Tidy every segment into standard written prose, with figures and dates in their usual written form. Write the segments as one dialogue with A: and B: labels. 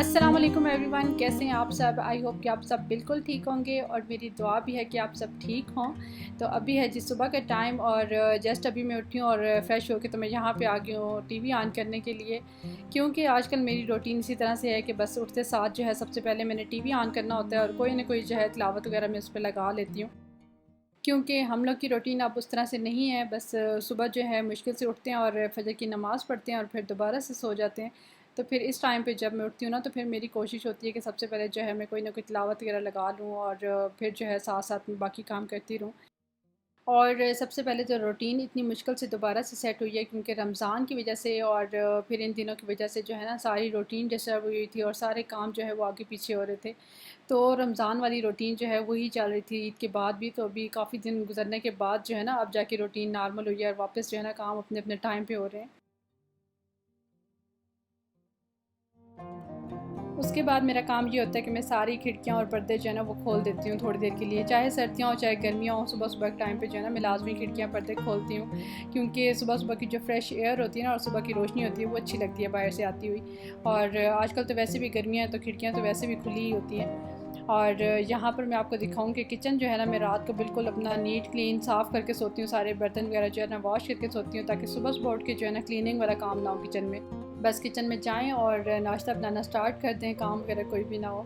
A: अस्सलाम वालेकुम एवरीवन, कैसे हैं आप सब। आई होप कि आप सब बिल्कुल ठीक होंगे और मेरी दुआ भी है कि आप सब ठीक हों। तो अभी है जी सुबह का टाइम और जस्ट अभी मैं उठी हूँ और फ्रेश होकर तो मैं यहाँ पे आ गई हूँ टीवी ऑन करने के लिए, क्योंकि आजकल मेरी रूटीन इसी तरह से है कि बस उठते साथ जो है सबसे पहले मैंने टीवी ऑन करना होता है और कोई ना कोई जो है तिलावत वगैरह मैं उस पर लगा लेती हूँ, क्योंकि हम लोग की रूटीन अब उस तरह से नहीं है। बस सुबह जो है मुश्किल से उठते हैं और फजर की नमाज़ पढ़ते हैं और फिर दोबारा से सो जाते हैं। तो फिर इस टाइम पे जब मैं उठती हूँ ना, तो फिर मेरी कोशिश होती है कि सबसे पहले जो है मैं कोई ना कोई तिलावत वगैरह लगा लूँ और फिर जो है साथ साथ में बाकी काम करती रहूँ। और सबसे पहले तो रूटीन इतनी मुश्किल से दोबारा से सेट हुई है, क्योंकि रमज़ान की वजह से और फिर इन दिनों की वजह से जो है ना सारी रूटीन डिस्टर्ब हुई थी और सारे काम जो है वो आगे पीछे हो रहे थे। तो रमज़ान वाली रूटीन जो है वही चल रही थी ईद के बाद भी। तो अभी काफ़ी दिन गुजरने के बाद जो है ना अब जाके रूटीन नॉर्मल हुई है और वापस जो है ना काम अपने अपने टाइम पे हो रहे हैं। उसके बाद मेरा काम ये होता है कि मैं सारी खिड़कियाँ और पर्दे जो है ना वो खोल देती हूँ थोड़ी देर के लिए, चाहे सर्दियाँ हो चाहे गर्मियाँ हो। सुबह सुबह के टाइम पे जो है ना मैं लाजमी खिड़कियाँ पर्दे खोलती हूँ, क्योंकि सुबह सुबह की जो फ्रेश एयर होती है ना और सुबह की रोशनी होती है वो अच्छी लगती है बाहर से आती हुई। और आजकल तो वैसे भी गर्मियाँ हैं तो खिड़कियाँ तो वैसे भी खुली ही होती हैं। और यहाँ पर मैं आपको दिखाऊँ कि किचन जो है ना मैं रात को बिल्कुल अपना नीट क्लीन साफ़ करके सोती हूँ, सारे बर्तन वगैरह जो है ना वॉश करके सोती हूँ, ताकि सुबह सुबह उठ के जो है ना क्लीनिंग वाला काम ना हो किचन में। बस किचन में जाएं और नाश्ता बनाना स्टार्ट कर दें, काम वगैरह कोई भी ना हो।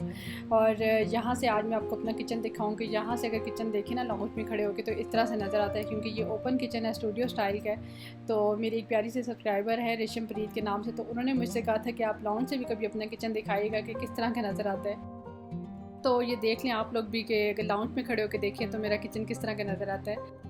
A: और यहाँ से आज मैं आपको अपना किचन दिखाऊंगी। यहाँ से अगर किचन देखें ना लाहौर में खड़े होकर तो इस तरह से नज़र आता है, क्योंकि ये ओपन किचन है, स्टूडियो स्टाइल का है। तो मेरी एक प्यारी सी सब्सक्राइबर है रेशम प्रीत के नाम से, तो उन्होंने मुझसे कहा था कि आप लाउंज से भी कभी अपना किचन दिखाइएगा कि किस तरह का नज़र आता है। तो ये देख लें आप लोग भी कि अगर लाउंज में खड़े होकर देखें तो मेरा किचन किस तरह का नज़र आता है।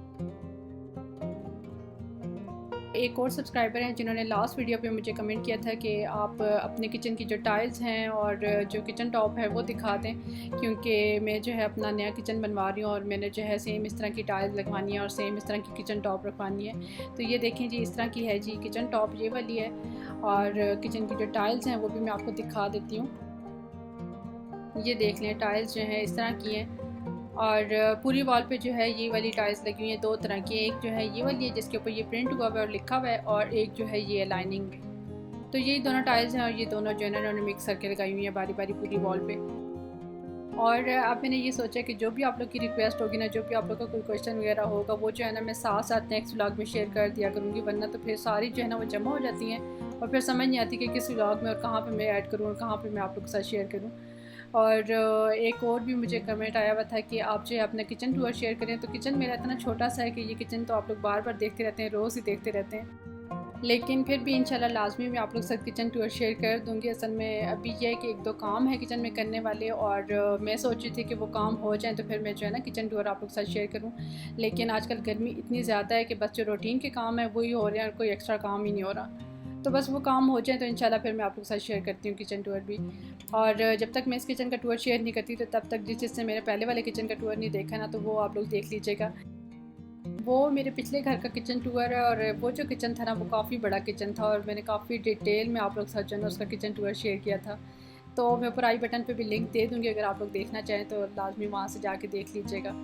A: एक और सब्सक्राइबर हैं जिन्होंने लास्ट वीडियो पे मुझे कमेंट किया था कि आप अपने किचन की जो टाइल्स हैं और जो किचन टॉप है वो दिखा दें, क्योंकि मैं जो है अपना नया किचन बनवा रही हूँ और मैंने जो है सेम इस तरह की टाइल्स लगवानी है और सेम इस तरह की किचन टॉप रखवानी है। तो ये देखें जी, इस तरह की है जी किचन टॉप, ये वाली है। और किचन की जो टाइल्स हैं वो भी मैं आपको दिखा देती हूँ। ये देख लें, टाइल्स जो है इस तरह की हैं और पूरी वॉल पे जो है ये वाली टाइल्स लगी हुई है दो तरह की। एक जो है ये वाली है जिसके ऊपर ये प्रिंट हुआ हुआ है और लिखा हुआ है, और एक जो है ये लाइनिंग में। तो यही दोनों टाइल्स हैं और ये दोनों जो है ना उन्होंने मिक्स करके लगाई हुई है बारी बारी पूरी वॉल पे। और अब मैंने ये सोचा कि जो भी आप लोग की रिक्वेस्ट होगी ना, जो भी आप लोग का कोई क्वेश्चन वगैरह होगा वो जो है ना मैं साथ साथ नेक्स्ट व्लॉग में शेयर कर दिया करूँगी, वरना तो फिर सारी जो है ना वो जमा हो जाती हैं और फिर समझ नहीं आती कि किस व्लॉग में और कहाँ पर मैं ऐड करूँ और कहाँ पर मैं आप लोग के साथ शेयर करूँ। और एक और भी मुझे कमेंट आया हुआ था कि आप जो है अपना किचन टूर शेयर करें। तो किचन मेरा इतना छोटा सा है कि ये किचन तो आप लोग बार बार देखते रहते हैं, रोज़ ही देखते रहते हैं, लेकिन फिर भी इंशाल्लाह लाजमी मैं आप लोग के साथ किचन टूर शेयर कर दूँगी। असल में अभी यह है कि एक दो काम है किचन में करने वाले और मैं सोच रही थी कि वो काम हो जाए तो फिर मैं जो है ना किचन टूर आप लोग के साथ शेयर करूँ। लेकिन आजकल गर्मी इतनी ज़्यादा है कि बस जो रूटीन के काम है वही हो रहे हैं और कोई एक्स्ट्रा काम ही नहीं हो रहा। तो बस वो काम हो जाए तो इंशाल्लाह फिर मैं आप लोग के साथ शेयर करती हूँ किचन टूर भी। और जब तक मैं इस किचन का टूर शेयर नहीं करती तो तब तक जिस जिसने मेरे पहले वाले किचन का टूर नहीं देखा ना, तो वो आप लोग देख लीजिएगा। वो मेरे पिछले घर का किचन टूर है और वो जो किचन था ना वो काफ़ी बड़ा किचन था और मैंने काफ़ी डिटेल में आप लोग के साथ जो है उसका किचन टूर शेयर किया था। तो मैं ऊपर आई बटन पे भी लिंक दे दूँगी, अगर आप लोग देखना चाहें तो लाजमी वहाँ से जाके देख लीजिएगा।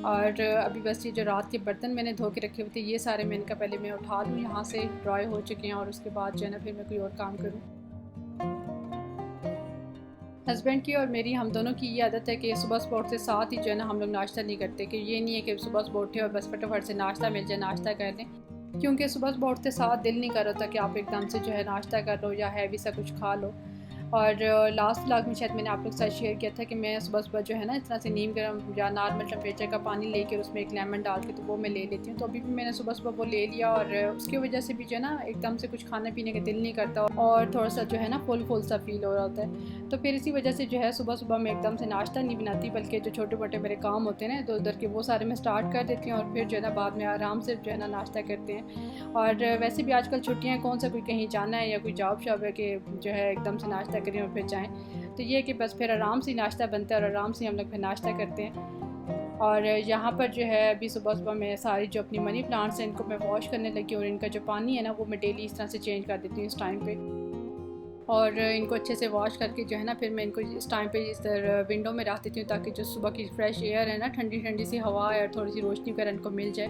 A: और अभी बस ये जो रात के बर्तन मैंने धो के रखे हुए थे ये सारे मैंने कहा पहले मैं उठा लूँ, यहाँ से ड्राई हो चुके हैं और उसके बाद जो है ना फिर मैं कोई और काम करूँ। हस्बैंड की और मेरी हम दोनों की ये आदत है कि सुबह सुबह उठते साथ ही जो है ना हम लोग नाश्ता नहीं करते, कि ये नहीं है कि सुबह सुबह उठे और बस फटाफट से नाश्ता मिल जाए नाश्ता कर लें, क्योंकि सुबह सुबह उठते साथ दिल नहीं कर रहा था कि आप एकदम से जो है नाश्ता कर लो या हैवी सा कुछ खा लो। और लास्ट व्लॉग में शायद मैंने आप लोग के साथ शेयर किया था कि मैं सुबह सुबह जो है ना इस तरह से नीम गर्म या नॉर्मल टेम्परेचर का पानी लेकर उसमें एक लेमन डाल के तो वो मैं ले लेती हूँ। तो अभी भी मैंने सुबह सुबह वो ले लिया और उसकी वजह से भी जो है ना एकदम से कुछ खाने पीने का दिल नहीं करता और थोड़ा सा जो है ना फुल फुल सा फील हो रहा होता है। तो फिर इसी वजह से जो है सुबह सुबह मैं एकदम से नाश्ता नहीं बनाती, बल्कि जो छोटे मोटे मेरे काम होते हैं ना इधर उधर के वो सारे मैं स्टार्ट कर देती हूँ और फिर जो है ना बाद में आराम से जो है ना नाश्ता करते हैं। और वैसे भी आजकल छुट्टियाँ कौन सा कोई कहीं जाना है या कोई जॉब शॉब है कि जो है एकदम से नाश्ता करें और फिर जाएँ। तो ये है कि बस फिर आराम से नाश्ता बनता है और आराम से हम लोग फिर नाश्ता करते हैं। और यहाँ पर जो है अभी सुबह सुबह मैं सारी जो अपनी मनी प्लांट्स हैं इनको मैं वॉश करने लगी और इनका जो पानी है ना वो मैं डेली इस तरह से चेंज कर देती हूँ इस टाइम पे। और इनको अच्छे से वॉश करके जो है ना फिर मैं इनको इस टाइम पे इस तरह विंडो में रख देती हूँ, ताकि जो सुबह की फ्रेश एयर है ना ठंडी ठंडी सी हवा और थोड़ी सी रोशनी वगैरह इनको मिल जाए,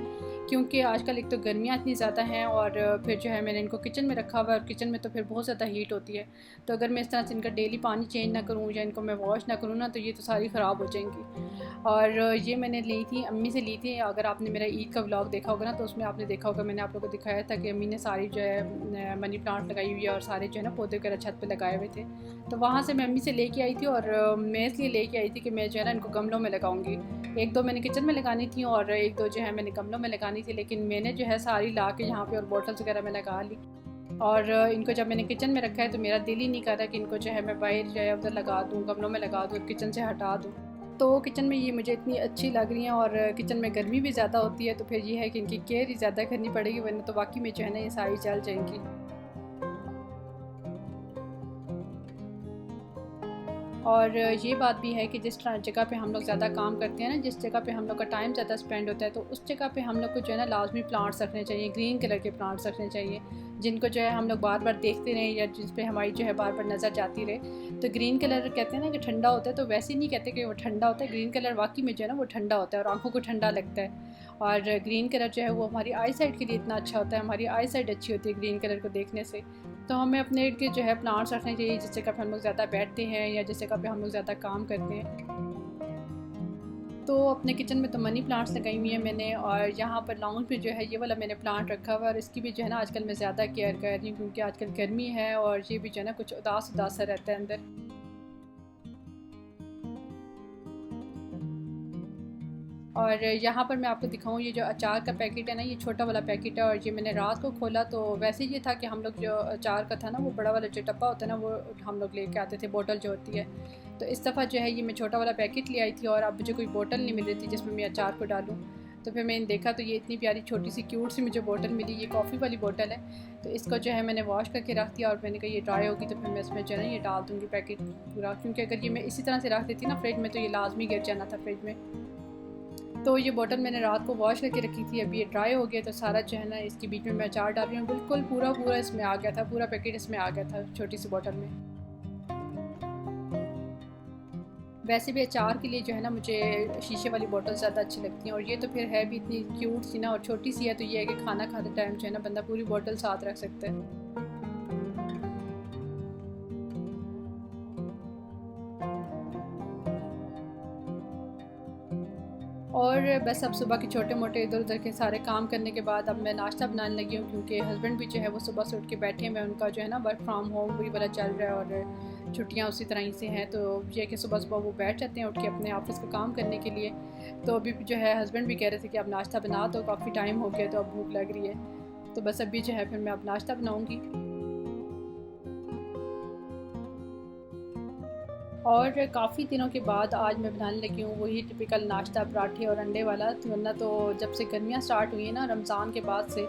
A: क्योंकि आजकल एक तो गर्मियाँ इतनी ज़्यादा हैं और फिर जो है मैंने इनको किचन में रखा हुआ है और किचन में तो फिर बहुत ज़्यादा हीट होती है। तो अगर मैं इस तरह से इनका डेली पानी चेंज ना करूँ या इनको मैं वॉश ना करूँ ना तो ये तो सारी ख़राब हो जाएंगी। और ये मैंने ली थी, अम्मी से ली थी। अगर आपने मेरा ईद का व्लॉग देखा होगा ना तो उसमें आपने देखा होगा, मैंने आप लोगों को दिखाया था कि अम्मी ने सारी जो है मनी प्लांट लगाई हुई है और सारे जो है ना पौधे वगैरह छत पर लगाए हुए थे। तो वहाँ से मैं अम्मी से लेके आई थी और मैं इसलिए लेके आई थी कि मैं जो है ना इनको गमलों में लगाऊंगी। एक दो मैंने किचन में लगानी थी और एक दो जो है मैंने गमलों में लगानी थी, लेकिन मैंने जो है सारी ला के यहाँ पे और बॉटल्स वगैरह में लगा ली। और इनको जब मैंने किचन में रखा है तो मेरा दिल ही नहीं कर रहा कि इनको जो है मैं बाहर जो है उधर लगा दूँ, गमलों में लगा दूँ, किचन से हटा दूँ। तो किचन में ये मुझे इतनी अच्छी लग रही हैं और किचन में गर्मी भी ज़्यादा होती है तो फिर ये है कि इनकी केयर ही ज़्यादा करनी पड़ेगी, वरना तो बाकी में जो है ना ये सारी जल जाएंगी। और ये बात भी है कि जिस जगह पे हम लोग ज़्यादा काम करते हैं ना, जिस जगह पे हम लोग का टाइम ज़्यादा स्पेंड होता है, तो उस जगह पे हम लोग को जो है ना लाजमी प्लांट्स रखने चाहिए, ग्रीन कलर के प्लांट्स रखने चाहिए जिनको जो है हम लोग बार बार देखते रहें या जिस पे हमारी जो है बार बार नज़र जाती रहे। तो ग्रीन कलर कहते हैं ना कि ठंडा होता है, तो वैसे नहीं कहते कि वो ठंडा होता है, ग्रीन कलर वाकई में जो है ना वो ठंडा होता है और आँखों को ठंडा लगता है। और ग्रीन कलर जो है वो हमारी आई साइड के लिए इतना अच्छा होता है, हमारी आई साइड अच्छी होती है ग्रीन कलर को देखने से। तो हमें अपने इर्द गिर्द जो है प्लांट्स रखने चाहिए जिस जगह पे हम लोग ज़्यादा बैठते हैं या जिस जगह पे हम लोग ज़्यादा काम करते हैं। तो अपने किचन में तो मनी प्लांट्स लगाई हुई हैं मैंने, और यहाँ पर लाउंज में जो है ये वाला मैंने प्लांट रखा हुआ है और इसकी भी जो है ना आजकल मैं ज़्यादा केयर कर रही हूँ क्योंकि आजकल गर्मी है और ये भी जो है ना कुछ उदास उदास सा रहता है अंदर। और यहाँ पर मैं आपको दिखाऊँ, ये जो अचार का पैकेट है ना, ये छोटा वाला पैकेट है और ये मैंने रात को खोला तो वैसे ये था कि हम लोग जो अचार का था ना वो बड़ा वाला जो डब्बा होता है ना वो हम लोग लेके आते थे, बोतल जो होती है। तो इस दफ़ा जो है ये मैं छोटा वाला पैकेट ले आई थी और अब मुझे कोई बोतल नहीं मिल रही थी जिसमें मैं अचार को डालूँ। तो फिर मैंने देखा तो ये इतनी प्यारी छोटी सी क्यूट सी मुझे बोतल मिली, ये कॉफ़ी वाली बोतल है। तो इसको जो है मैंने वॉश करके रख दिया और मैंने कहा ये ड्राई होगी तो फिर मैं इसमें जो है ना ये डाल दूँगी पैकेट पूरा, क्योंकि अगर ये मैं इसी तरह से रख देती ना फ्रिज में तो ये लाजमी गिर जाना था फ्रिज में। तो ये बोतल मैंने रात को वॉश करके रखी थी, अभी ये ड्राई हो गया तो सारा जो है ना इसके बीच में मैं अचार डाल रही हूँ, बिल्कुल पूरा पूरा इसमें आ गया था, पूरा पैकेट इसमें आ गया था छोटी सी बोतल में। वैसे भी अचार के लिए जो है ना मुझे शीशे वाली बोतल ज़्यादा अच्छी लगती हैं और ये तो फिर है भी इतनी क्यूट सी ना और छोटी सी है, तो ये है कि खाना खाते टाइम जो है ना बंदा पूरी बोतल साथ रख सकता है। और बस अब सुबह के छोटे मोटे इधर उधर के सारे काम करने के बाद अब मैं नाश्ता बनाने लगी हूँ क्योंकि हस्बैंड भी जो है वो सुबह से उठ के बैठे हैं, मैं उनका जो है ना वर्क फ्राम होम वही वाला चल रहा है और छुट्टियाँ उसी तरह ही से हैं, तो ये कि सुबह सुबह वो बैठ जाते हैं उठ के अपने ऑफिस का काम करने के लिए। तो अभी जो है हस्बैंड भी कह रहे थे कि अब नाश्ता बना दो, काफ़ी टाइम हो गया तो अब भूख लग रही है। तो बस अभी जो है फिर मैं अब नाश्ता बनाऊँगी। और काफ़ी दिनों के बाद आज मैं बनाने लगी हूँ वही टिपिकल नाश्ता, पराठे और अंडे वाला। तो वरना तो जब से गर्मियाँ स्टार्ट हुई हैं ना रमज़ान के बाद से,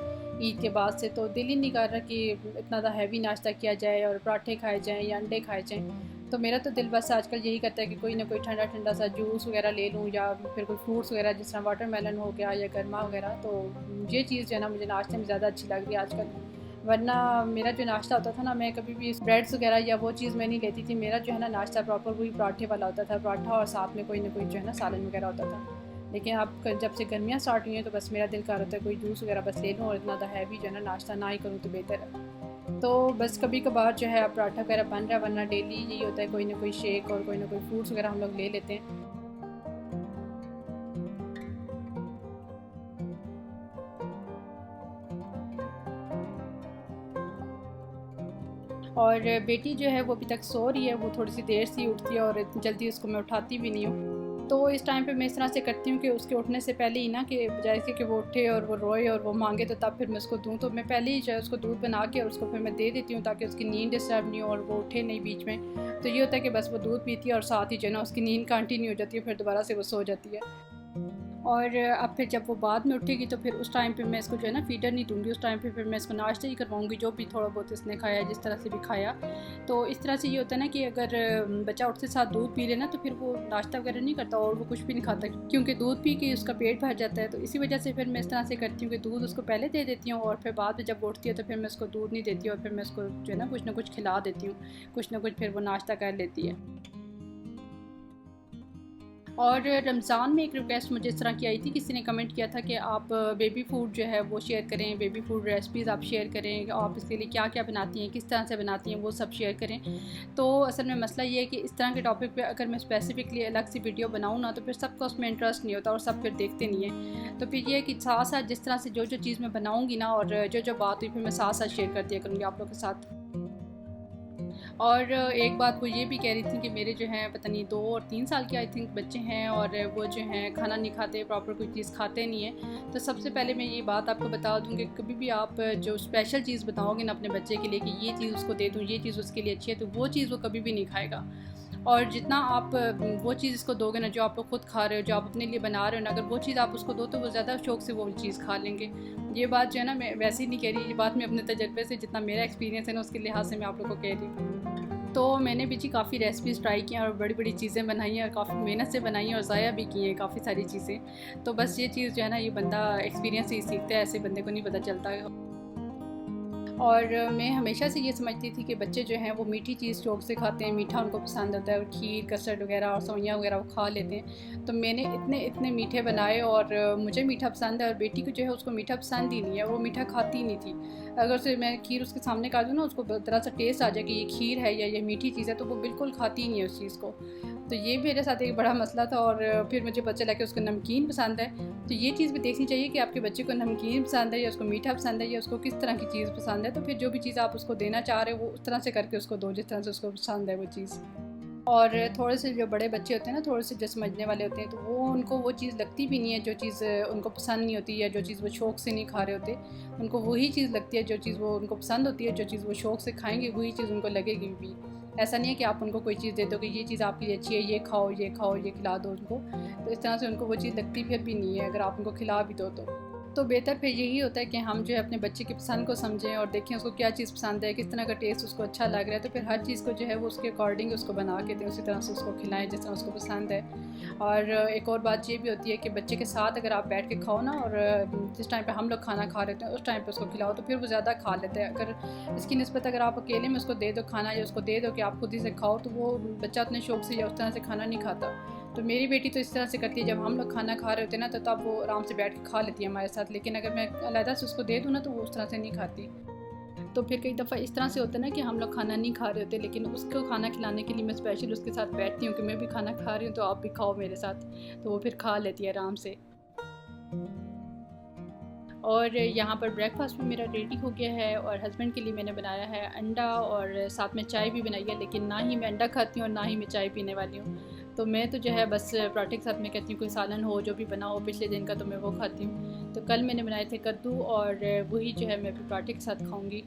A: ईद के बाद से, तो दिल ही नहीं कर रहा कि इतना ज़्यादा हैवी नाश्ता किया जाए और पराठे खाए जाएँ या अंडे खाए जाएँ। तो मेरा तो दिल बस आजकल यही करता है कि कोई ना कोई ठंडा ठंडा सा जूस वगैरह ले लूँ या फिर कोई फ्रूट्स वगैरह जिस तरह वाटरमेलन हो गया या गरमा वगैरह। तो ये चीज़ जो है ना मुझे नाश्ते में ज़्यादा अच्छी लग रही है आजकल। वरना मेरा जो नाश्ता होता था ना, मैं कभी भी ब्रेड्स वगैरह या वो चीज़ मैं नहीं लेती थी। मेरा जो है ना नाश्ता प्रॉपर वही पराठे वाला होता था, पराठा और साथ में कोई ना कोई जो है ना सालन वगैरह होता था। लेकिन अब जब से गर्मियाँ स्टार्ट हुई हैं तो बस मेरा दिल कर होता है कोई जूस वगैरह बस ले लूँ और इतना ज़्यादा हैवी जो है ना नाश्ता ना ही करूँ तो बेहतर है। तो बस कभी कभार जो है अब पराठा वगैरह बन रहा है, वरना डेली यही होता है कोई ना कोई शेक और कोई ना कोई फ्रूट्स वगैरह हम लोग ले लेते हैं। और बेटी जो है वो अभी तक सो रही है, वो थोड़ी सी देर से उठती है और इतनी जल्दी उसको मैं उठाती भी नहीं हूँ। तो इस टाइम पे मैं इस तरह से करती हूँ कि उसके उठने से पहले ही ना, कि बजाय इसके कि वो उठे और वो रोए और वो मांगे तो तब फिर मैं उसको दूँ, तो मैं पहले ही जो है उसको दूध बना के और उसको फिर मैं दे देती हूँ ताकि उसकी नींद डिस्टर्ब नहीं हो और वो उठे नहीं बीच में। तो ये होता है कि बस वो दूध पीती है और साथ ही जो है ना उसकी नींद कंटिन्यू हो जाती है, फिर दोबारा से वो सो जाती है। और अब फिर जब वो बाद में उठेगी तो फिर उस टाइम पे मैं इसको जो है ना फ़ीडर नहीं दूँगी, उस टाइम पे फिर मैं इसको नाश्ता ही करवाऊँगी जो भी थोड़ा बहुत इसने खाया जिस तरह से भी खाया। तो इस तरह से ये होता है ना कि अगर बच्चा उठते साथ दूध पी ले ना तो फिर वो नाश्ता वगैरह नहीं करता और वो कुछ भी नहीं खाता क्योंकि दूध पी के उसका पेट भर जाता है। तो इसी वजह से फिर मैं इस तरह से करती हूँ कि दूध उसको पहले दे देती हूँ और फिर बाद में जब उठती है तो फिर मैं उसको दूध नहीं देती और फिर मैं उसको जो है ना कुछ खिला देती हूँ, कुछ ना कुछ फिर वो नाश्ता कर लेती है। और रमज़ान में एक रिक्वेस्ट मुझे इस तरह की आई थी, किसी ने कमेंट किया था कि आप बेबी फूड जो है वो शेयर करें, बेबी फूड रेसिपीज़ आप शेयर करें, आप इसके लिए क्या क्या बनाती हैं, किस तरह से बनाती हैं, वो सब शेयर करें। तो असल में मसला ये है कि इस तरह के टॉपिक पे अगर मैं स्पेसिफिकली अलग से वीडियो बनाऊँ ना, तो फिर सबका उसमें इंटरेस्ट नहीं होता और सब फिर देखते नहीं हैं। तो फिर ये है कि साथ साथ जिस तरह से जो जो चीज़ मैं बनाऊँगी ना, और जो जो बात हुई फिर मैं साथ साथ शेयर कर दिया करूँगी आप लोगों के साथ। और एक बात वो ये भी कह रही थी कि मेरे जो हैं पता नहीं 2 और 3 साल के आई थिंक बच्चे हैं, और वो जो हैं खाना नहीं खाते, प्रॉपर कोई चीज़ खाते नहीं हैं। तो सबसे पहले मैं ये बात आपको बता दूँ कि कभी भी आप जो स्पेशल चीज़ बताओगे ना अपने बच्चे के लिए कि ये चीज़ उसको दे दूँ, ये चीज़ उसके लिए अच्छी है, तो वो चीज़ वो कभी भी नहीं खाएगा। और जितना आप वो चीज़ इसको दोगे ना जो आप लोग खुद खा रहे हो, जो आप अपने लिए बना रहे हो ना, अगर वो चीज़ आप उसको दो तो वो ज़्यादा शौक़ से वो चीज़ खा लेंगे। ये बात जो है ना, मैं वैसे ही नहीं कह रही, ये बात मैं अपने तजर्बे से, जितना मेरा एक्सपीरियंस है ना उसके लिहाज से मैं आप लोगों को कह रही हूँ। तो मैंने भी जी काफ़ी रेसिपीज़ ट्राई की हैं और बड़ी बड़ी चीज़ें बनाई हैं और काफ़ी मेहनत से बनाई हैं और ज़ाया भी की हैं काफ़ी सारी चीज़ें। तो बस ये चीज़ जो है ना, ये बंदा एक्सपीरियंस से ही सीखता है, ऐसे बंदे को नहीं पता चलता है। और मैं हमेशा से ये समझती थी कि बच्चे जो हैं वो मीठी चीज़ शौक़ से खाते हैं, मीठा उनको पसंद होता है, और खीर, कस्टर्ड वगैरह और सेवइयाँ वगैरह वो खा लेते हैं। तो मैंने इतने इतने मीठे बनाए, और मुझे मीठा पसंद है और बेटी को जो है उसको मीठा पसंद ही नहीं है, वो मीठा खाती ही नहीं थी। अगर से मैं खीर उसके सामने कर दूँ ना, उसको ज़रा सा टेस्ट आ जाए कि ये खीर है या ये मीठी चीज़ है, तो वो बिल्कुल खाती ही नहीं है उस चीज़ को। तो ये मेरे साथ एक बड़ा मसला था, और फिर मुझे पता चला कि उसको नमकीन पसंद है। तो ये चीज़ भी देखनी चाहिए कि आपके बच्चे को नमकीन पसंद है या उसको मीठा पसंद है या उसको किस तरह की चीज़ पसंद है। तो फिर जो भी चीज़ आप उसको देना चाह रहे हो वो उस तरह से करके उसको दो जिस तरह से उसको पसंद है वो चीज़। और थोड़े से जो बड़े बच्चे होते हैं ना, थोड़े से जो समझने वाले होते हैं, तो वो उनको वो चीज़ लगती भी नहीं है जो चीज़ उनको पसंद नहीं होती, या जो चीज़ वो शौक़ से नहीं खा रहे होते। उनको वही चीज़ लगती है जो चीज़ वो उनको पसंद होती है, जो चीज़ वो शौक़ से खाएँगे वही चीज़ उनको लगेगी भी। ऐसा नहीं है कि आप उनको कोई चीज़ दे दो कि ये चीज़ आपके लिए अच्छी है, ये खाओ, ये खाओ, ये खिला दो उनको। तो इस तरह से उनको वो चीज़ लगती फिर भी नहीं है अगर आप उनको खिला भी दो तो। तो बेहतर फिर यही होता है कि हम जो है अपने बच्चे की पसंद को समझें और देखें उसको क्या चीज़ पसंद है, किस तरह का टेस्ट उसको अच्छा लग रहा है, तो फिर हर चीज़ को जो है वो उसके अकॉर्डिंग उसको बना के दें, उसी तरह से उसको खिलाएं जिस तरह उसको पसंद है। और एक और बात ये भी होती है कि बच्चे के साथ अगर आप बैठ के खाओ ना, और जिस टाइम पे हम लोग खाना खा रहे होते हैं उस टाइम पे उसको खिलाओ, तो फिर वो ज़्यादा खा लेता है। अगर इसकी निस्बत अगर आप अकेले में उसको दे दो खाना, या उसको दे दो कि आप खुद ही से खाओ, तो वो बच्चा उतने शौक़ से या उस तरह से खाना नहीं खाता। तो मेरी बेटी तो इस तरह से करती है, जब हम लोग खाना खा रहे होते हैं ना, तो तब वो आराम से बैठ के खा लेती है हमारे साथ, लेकिन अगर मैं अलग से उसको दे दूँ ना तो वो उस तरह से नहीं खाती। तो फिर कई दफ़ा इस तरह से होता है ना कि हम लोग खाना नहीं खा रहे होते, लेकिन उसको खाना खिलाने के लिए मैं स्पेशल उसके साथ बैठती हूँ कि मैं भी खाना खा रही हूँ तो आप भी खाओ मेरे साथ, तो वो फिर खा लेती है आराम से। और यहाँ पर ब्रेकफास्ट भी मेरा रेडी हो गया है, और हस्बैंड के लिए मैंने बनाया है अंडा, और साथ में चाय भी बनाई है, लेकिन ना ही मैं अंडा खाती हूँ और ना ही मैं चाय पीने वाली हूँ। तो मैं तो जो है बस पराठे के साथ मैं कहती हूँ कोई सालन हो, जो भी बना हो पिछले दिन का, तो मैं वो खाती हूँ। तो कल मैंने बनाए थे कद्दू, और वही जो है मैं भी पराठे के साथ खाऊँगी।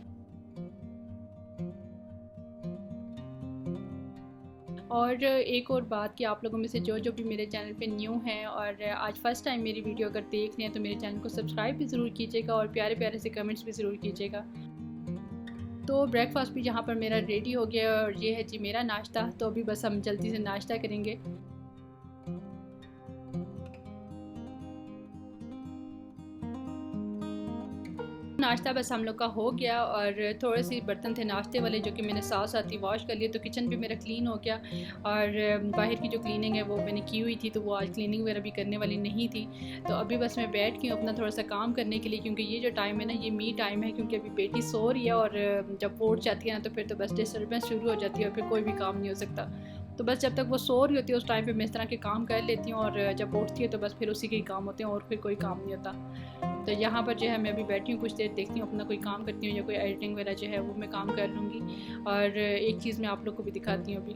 A: और एक और बात कि आप लोगों में से जो जो भी मेरे चैनल पे न्यू हैं और आज फ़र्स्ट टाइम मेरी वीडियो अगर देख रहे हैं, तो मेरे चैनल को सब्सक्राइब भी ज़रूर कीजिएगा और प्यारे प्यारे से कमेंट्स भी ज़रूर कीजिएगा। तो ब्रेकफास्ट भी यहाँ पर मेरा रेडी हो गया, और ये है जी मेरा नाश्ता। तो अभी बस हम जल्दी से नाश्ता करेंगे। नाश्ता बस हम लोग का हो गया, और थोड़े से बर्तन थे नाश्ते वाले जो कि मैंने साथ साथ ही वॉश कर लिए, तो किचन भी मेरा क्लीन हो गया। और बाहर की जो क्लीनिंग है वो मैंने की हुई थी, तो वो आज क्लीनिंग वगैरह भी करने वाली नहीं थी। तो अभी बस मैं बैठ गई हूँ अपना थोड़ा सा काम करने के लिए, क्योंकि ये जो टाइम है ना, ये मी टाइम है, क्योंकि अभी बेटी सो रही है, और जब वो उठ जाती है ना, तो फिर तो बस डिस्टर्बेंस शुरू हो जाती है और फिर कोई भी काम नहीं हो सकता। तो बस जब तक वो सो रही होती है उस टाइम पे मैं इस तरह के काम कर लेती हूँ, और जब उठती है तो बस फिर उसी के ही काम होते हैं, और फिर कोई काम नहीं होता। तो यहाँ पर जो है मैं अभी बैठी हूँ, कुछ देर देखती हूँ, अपना कोई काम करती हूँ, या कोई एडिटिंग वगैरह जो है वो मैं काम कर लूँगी। और एक चीज़ मैं आप लोग को भी दिखाती हूँ अभी।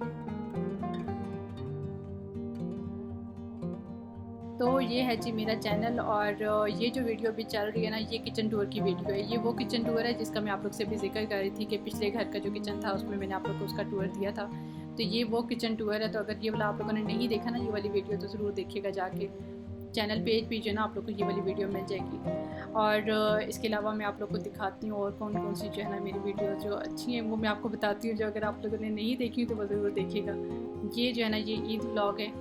A: तो ये है जी मेरा चैनल, और ये जो वीडियो अभी चल रही है ना, ये किचन टूर की वीडियो है। ये वो किचन टूर है जिसका मैं आप लोग से भी जिक्र कर रही थी कि पिछले घर का जो किचन था उसमें मैंने आप लोग को उसका टूर दिया था। तो ये वो किचन टूर है। तो अगर ये वाला आप लोगों ने नहीं देखा ना, ये वाली वीडियो, तो ज़रूर देखिएगा जाके। चैनल पेज भी जो है ना आप लोग को ये वाली वीडियो मिल जाएगी। और इसके अलावा मैं आप लोग को दिखाती हूँ और कौन कौन सी जो है ना मेरी वीडियो जो अच्छी हैं वो मैं आपको बताती हूँ। जो अगर आप लोगों ने नहीं देखी तो वो ज़रूर देखिएगा। ये जो है ना, ये ईद व्लॉग है,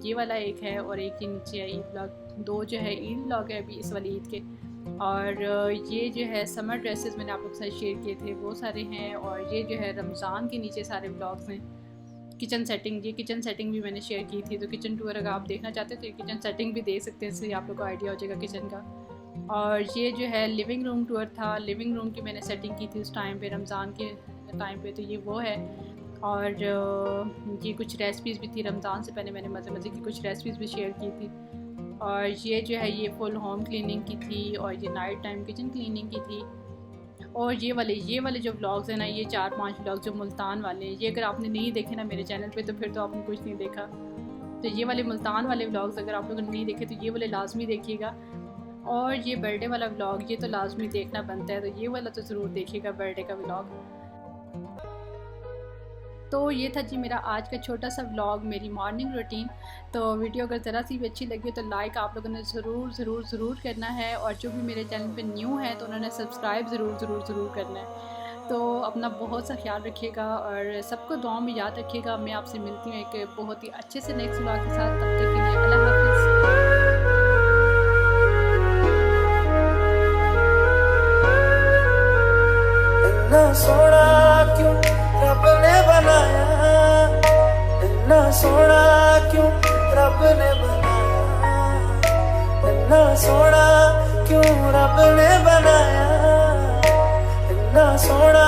A: ये वाला एक है, और एक ही नीचे है ईद व्लॉग। दो जो है ईद व्लॉग है अभी इस वाली ईद के। और ये जो है समर ड्रेसेस मैंने आप लोग के साथ शेयर किए थे वो सारे हैं। और ये जो है रमज़ान के नीचे सारे व्लॉग्स हैं। किचन सेटिंग, ये किचन सेटिंग भी मैंने शेयर की थी। तो किचन टूर अगर आप देखना चाहते हैं तो ये किचन सेटिंग भी देख सकते हैं, इससे आप लोग को आइडिया हो जाएगा किचन का। और ये जो है लिविंग रूम टूर था, लिविंग रूम की मैंने सेटिंग की थी उस टाइम पे, रमज़ान के टाइम पे, तो ये वो है। और ये कुछ रेसिपीज़ भी थी, रमज़ान से पहले मैंने मज़े मज़े की कुछ रेसिपीज़ भी शेयर की थी। और ये जो है ये फुल होम क्लीनिंग की थी, और ये नाइट टाइम किचन क्लीनिंग की थी। और ये वाले जो व्लॉग्स हैं ना, ये 4-5 व्लॉग जो मुल्तान वाले हैं, ये अगर आपने नहीं देखे ना मेरे चैनल पे तो फिर तो आपने कुछ नहीं देखा। तो ये वाले मुल्तान वाले व्लॉग्स अगर आप लोगों ने नहीं देखे तो ये वाले लाजमी देखिएगा। और ये बर्थडे वाला व्लॉग, ये तो लाजमी देखना बनता है, तो ये वाला तो ज़रूर देखिएगा, बर्थडे का व्लॉग। तो ये था जी मेरा आज का छोटा सा व्लॉग, मेरी मॉर्निंग रूटीन। तो वीडियो अगर ज़रा सी भी अच्छी लगी तो लाइक आप लोगों ने ज़रूर करना है, और जो भी मेरे चैनल पे न्यू है तो उन्होंने सब्सक्राइब ज़रूर करना है। तो अपना बहुत सा ख्याल रखिएगा और सबको दुआ में याद रखिएगा। मैं आपसे मिलती हूँ एक बहुत ही अच्छे से नेक्स्ट व्लॉग के साथ। तब तक के लिए अल्लाह हाफ़िज़।
B: सोना क्यों रब ने बनाया, इतना सोना क्यों रब ने बनाया, इतना सोना क्यों रब ने बनाया, इतना सोना